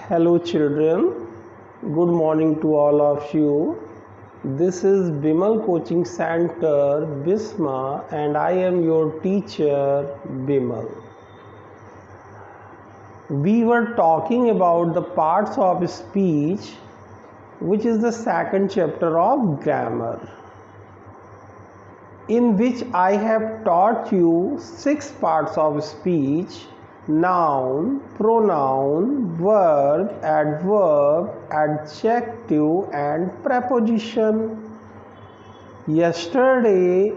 Hello children, good morning to all of you. This is Bimal Coaching Center, Bisma, and I am your teacher, Bimal. We were talking about the parts of speech, which is the second chapter of grammar, in which I have taught you 6 parts of speech: noun, pronoun, verb, adverb, adjective, and preposition. Yesterday,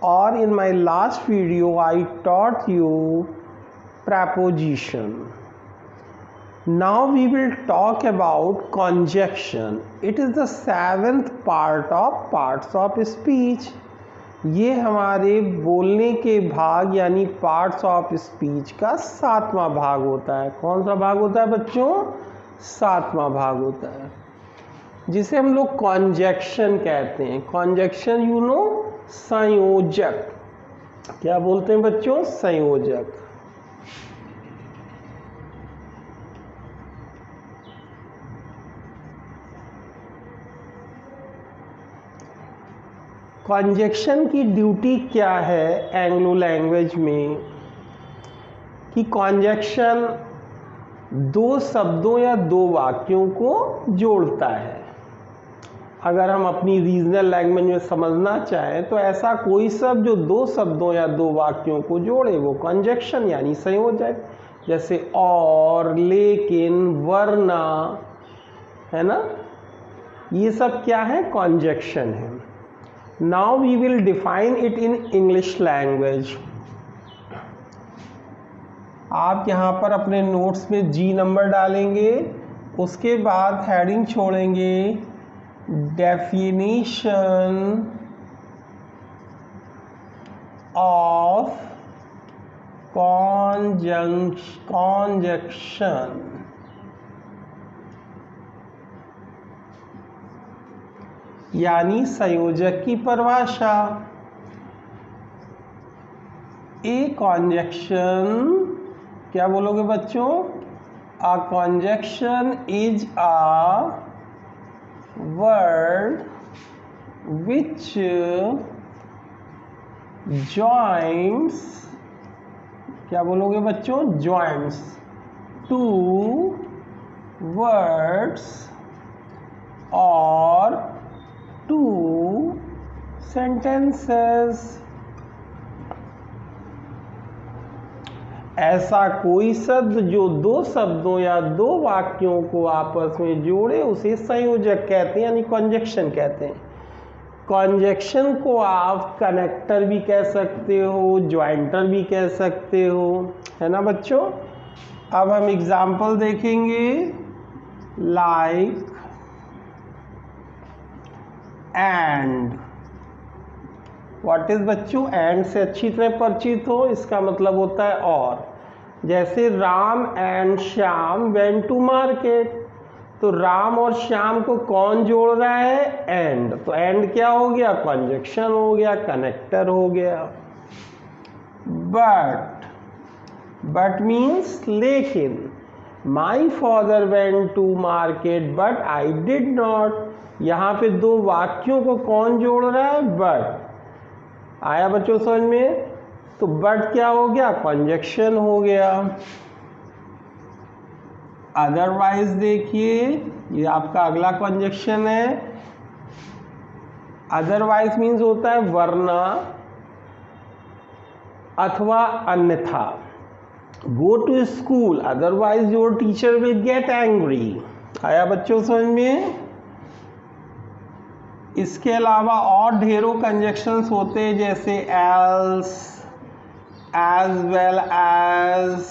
or in my last video, I taught you preposition. Now we will talk about conjunction. It is the 7th part of parts of speech. ये हमारे बोलने के भाग यानी parts of speech का 7वां भाग होता है। कौन सा भाग होता है बच्चों? 7वां भाग होता है, जिसे हम लोग कॉन्जक्शन कहते हैं। कॉन्जक्शन यू नो, संयोजक। क्या बोलते हैं बच्चों? संयोजक। कॉन्जक्शन की ड्यूटी क्या है एंग्लो लैंग्वेज में? कि कॉन्जक्शन 2 शब्दों या 2 वाक्यों को जोड़ता है। अगर हम अपनी रीजनल लैंग्वेज में समझना चाहें तो ऐसा कोई शब्द जो 2 शब्दों या 2 वाक्यों को जोड़े वो कॉन्जक्शन यानी संयोजक। जैसे और, लेकिन, वरना, है ना, ये सब क्या है? कॉन्जक्शन है। Now we will define it in English language. आप यहाँ पर अपने नोट्स में G नंबर डालेंगे, उसके बाद हेडिंग छोड़ेंगे डेफिनेशन ऑफ कॉन्जक्शन। यानी संयोजक की परिभाषा। ए कॉन्जक्शन, क्या बोलोगे बच्चों? A conjunction is a word which joints, क्या बोलोगे बच्चों? जॉइंट्स टू वर्ड्स और 2 sentences। ऐसा कोई शब्द जो 2 शब्दों या 2 वाक्यों को आपस में जोड़े उसे संयोजक कहते हैं, यानी कॉन्जक्शन कहते हैं। कॉन्जक्शन को आप कनेक्टर भी कह सकते हो, ज्वाइंटर भी कह सकते हो, है ना बच्चों। अब हम एग्जाम्पल देखेंगे। Like and. व्हाट इज बच्चों? एंड से अच्छी तरह परिचित हो, इसका मतलब होता है और। जैसे Ram and Shyam went to market, तो राम और श्याम को कौन जोड़ रहा है? एंड। तो एंड क्या हो गया? कॉन्जक्शन हो गया, कनेक्टर हो गया। बट मीन्स लेकिन। My father went to market but I did not. यहाँ पे 2 वाक्यों को कौन जोड़ रहा है? बट। आया बच्चों समझ में? तो बट क्या हो गया? कॉन्जक्शन हो गया। अदरवाइज देखिए, ये आपका अगला कॉन्जक्शन है। अदरवाइज मीन्स होता है वरना अथवा अन्यथा। Go to school otherwise your teacher will get angry. आया बच्चों समझ में? इसके अलावा और ढेरों कंजक्शंस होते हैं, जैसे एल्स, एज वेल एज,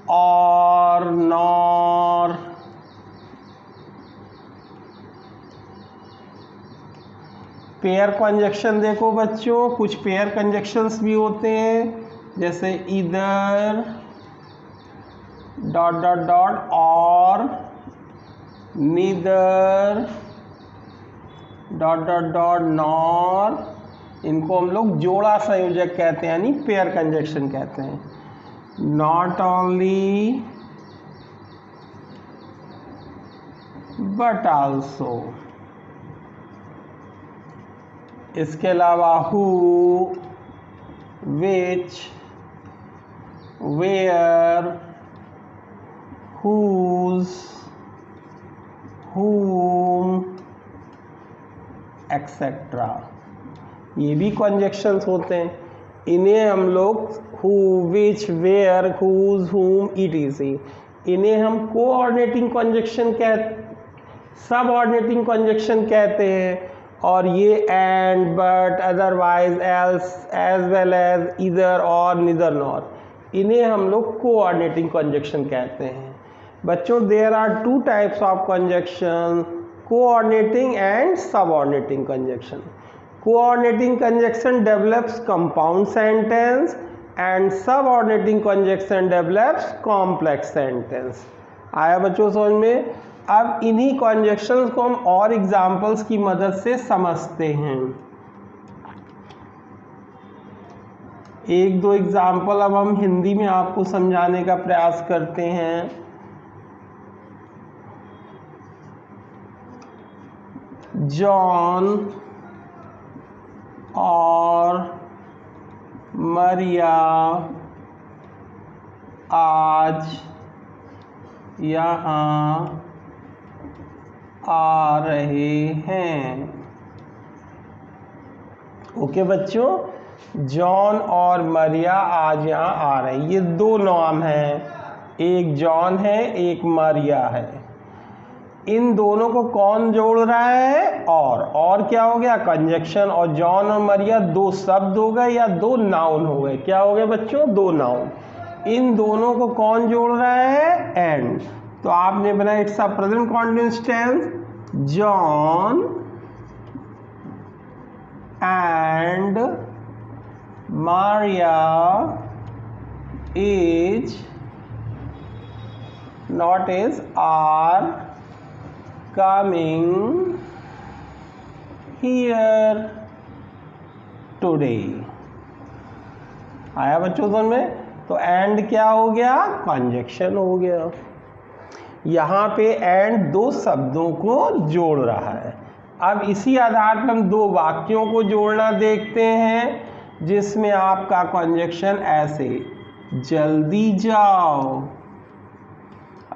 और, नॉर। पेयर कंजक्शन देखो बच्चों, कुछ पेयर कंजक्शंस भी होते हैं, जैसे इधर, डॉट डॉट डॉट, और, neither, dot dot dot, nor, इनको हम लोग जोड़ा संयोजक कहते हैं, यानी पेयर कंजक्शन कहते हैं। नॉट ओनली बट आल्सो, इसके अलावा who, which, where, whose, whom, etcetera, ये भी कंजक्शंस होते हैं। इन्हें हम लोग who, which, where, whose, whom, etc, इन्हें हम कोऑर्डिनेटिंग कंजक्शन सबऑर्डिनेटिंग कंजक्शन कहते हैं। और ये and, but, otherwise, else, as well as, इधर और, निदर नॉर, इन्हें हम लोग कोऑर्डिनेटिंग कंजक्शन कहते हैं। बच्चों, there are two types of conjunction, coordinating and subordinating conjunction. Coordinating conjunction develops compound sentence and subordinating conjunction develops complex sentence. आया बच्चों समझ में? अब इन्हीं कंजक्शंस को हम और एग्जांपल्स की मदद से समझते हैं। एक दो एग्जाम्पल अब हम हिंदी में आपको समझाने का प्रयास करते हैं। जॉन और मरिया आज यहाँ आ रहे हैं। ओके बच्चों, जॉन और मरिया आज यहाँ आ रहे हैं। ये दो नाम हैं, एक जॉन है एक मरिया है। इन दोनों को कौन जोड़ रहा है? और क्या हो गया? कंजक्शन। और जॉन और मरिया दो शब्द हो गए या दो नाउन हो गए। क्या हो गए बच्चों? दो नाउन। इन दोनों को कौन जोड़ रहा है? एंड। तो आपने बनाया it's a present continuous tense, John and Maria is not is are coming here today. आया बच्चों समझ में? तो एंड क्या हो गया? कंजक्शन हो गया। यहाँ पे एंड दो शब्दों को जोड़ रहा है। अब इसी आधार पर हम दो वाक्यों को जोड़ना देखते हैं, जिसमें आपका कंजक्शन ऐसे, जल्दी जाओ।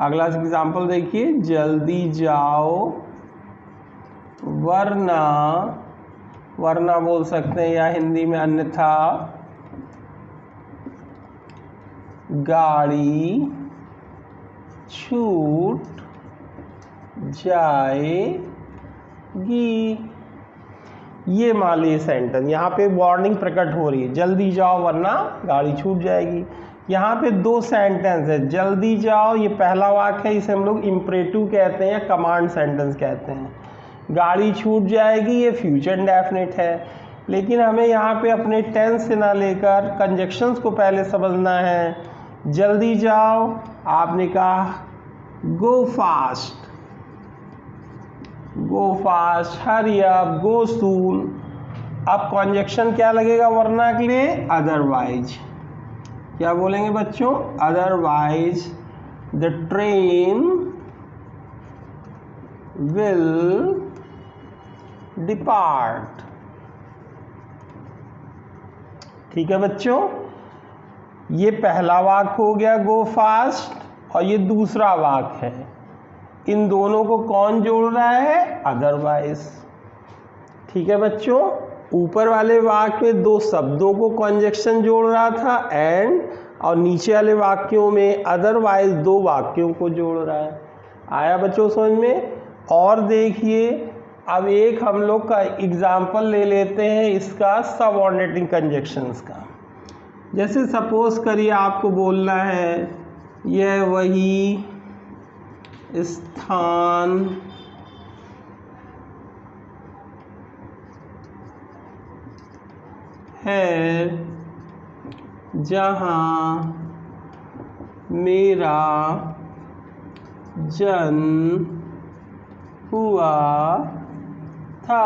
अगला एग्जाम्पल देखिए, जल्दी जाओ वरना, वरना बोल सकते हैं या हिंदी में अन्यथा गाड़ी छूट जाएगी। ये मान लीजिए सेंटेंस, यहाँ पे वार्निंग प्रकट हो रही है, जल्दी जाओ वरना गाड़ी छूट जाएगी। यहाँ पे दो सेंटेंस है, जल्दी जाओ ये पहला वाक्य है, इसे हम लोग इम्परेटिव कहते हैं या कमांड सेंटेंस कहते हैं। गाड़ी छूट जाएगी ये फ्यूचर इंडेफिनिट है। लेकिन हमें यहाँ पे अपने टेंस से ना लेकर कंजक्शंस को पहले समझना है। जल्दी जाओ, आपने कहा go fast, go fast, hurry up, go soon. अब कंजक्शन क्या लगेगा वरना के लिए? अदरवाइज। क्या बोलेंगे बच्चों? Otherwise the train will depart. ठीक है बच्चों, ये पहला वाक्य हो गया गो फास्ट, और ये दूसरा वाक्य है। इन दोनों को कौन जोड़ रहा है? अदरवाइज। ठीक है बच्चों, ऊपर वाले वाक्य में दो शब्दों को कंजक्शन जोड़ रहा था एंड, और नीचे वाले वाक्यों में अदरवाइज दो वाक्यों को जोड़ रहा है। आया बच्चों समझ में? और देखिए, अब एक हम लोग का एग्जाम्पल ले लेते हैं इसका सबऑर्डिनेटिंग कंजक्शंस का। जैसे सपोज करिए आपको बोलना है यह वही स्थान है जहाँ मेरा जन्म हुआ था।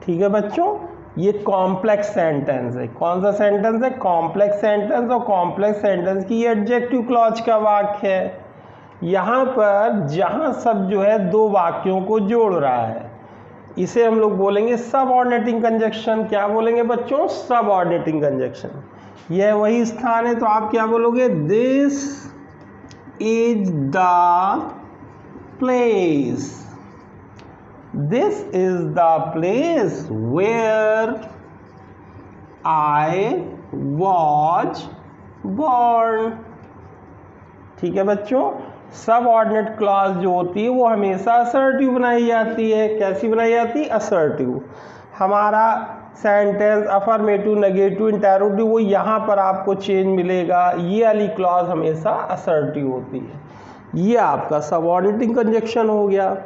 ठीक है बच्चों, ये कॉम्प्लेक्स सेंटेंस है। कौन सा सेंटेंस है? Complex sentence. और कॉम्प्लेक्स सेंटेंस की ये एडजेक्टिव क्लॉज का वाक्य है। यहाँ पर जहाँ सब जो है दो वाक्यों को जोड़ रहा है, इसे हम लोग बोलेंगे सबऑर्डिनेटिंग कंजक्शन। क्या बोलेंगे बच्चों? Subordinating conjunction. यह वही स्थान है, तो आप क्या बोलोगे? This is the place. This is the place where I was born। ठीक है बच्चों, सबऑर्डिनेट क्लॉज जो होती है वो हमेशा असर्टिव बनाई जाती है। कैसी बनाई जाती है? असर्टिव। हमारा सेंटेंस अफर्मेटिव, नेगेटिव, इंटरोगेटिव, वो यहाँ पर आपको चेंज मिलेगा। ये वाली क्लॉज हमेशा असर्टिव होती है। ये आपका सबऑर्डिनेटिंग कंजक्शन हो गया।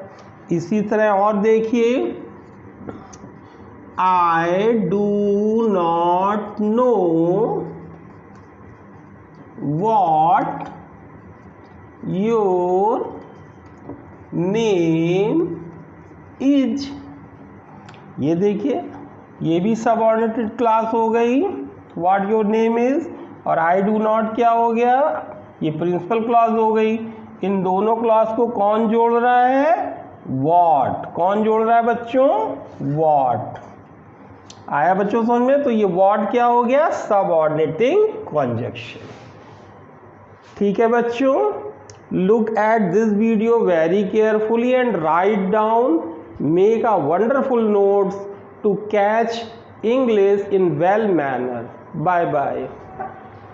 इसी तरह और देखिए, I do not know what your name is. ये देखिए, ये भी सबऑर्डिनेटेड क्लास हो गई, व्हाट योर नेम इज। और आई डू नॉट क्या हो गया? ये प्रिंसिपल क्लॉज हो गई। इन दोनों क्लॉज को कौन जोड़ रहा है? वॉट। कौन जोड़ रहा है बच्चों? वॉट। आया बच्चों समझ में? तो ये वॉट क्या हो गया? Subordinating conjunction. ठीक है बच्चों, look at this video very carefully and write down, make a wonderful notes to catch English in well manner. Bye bye.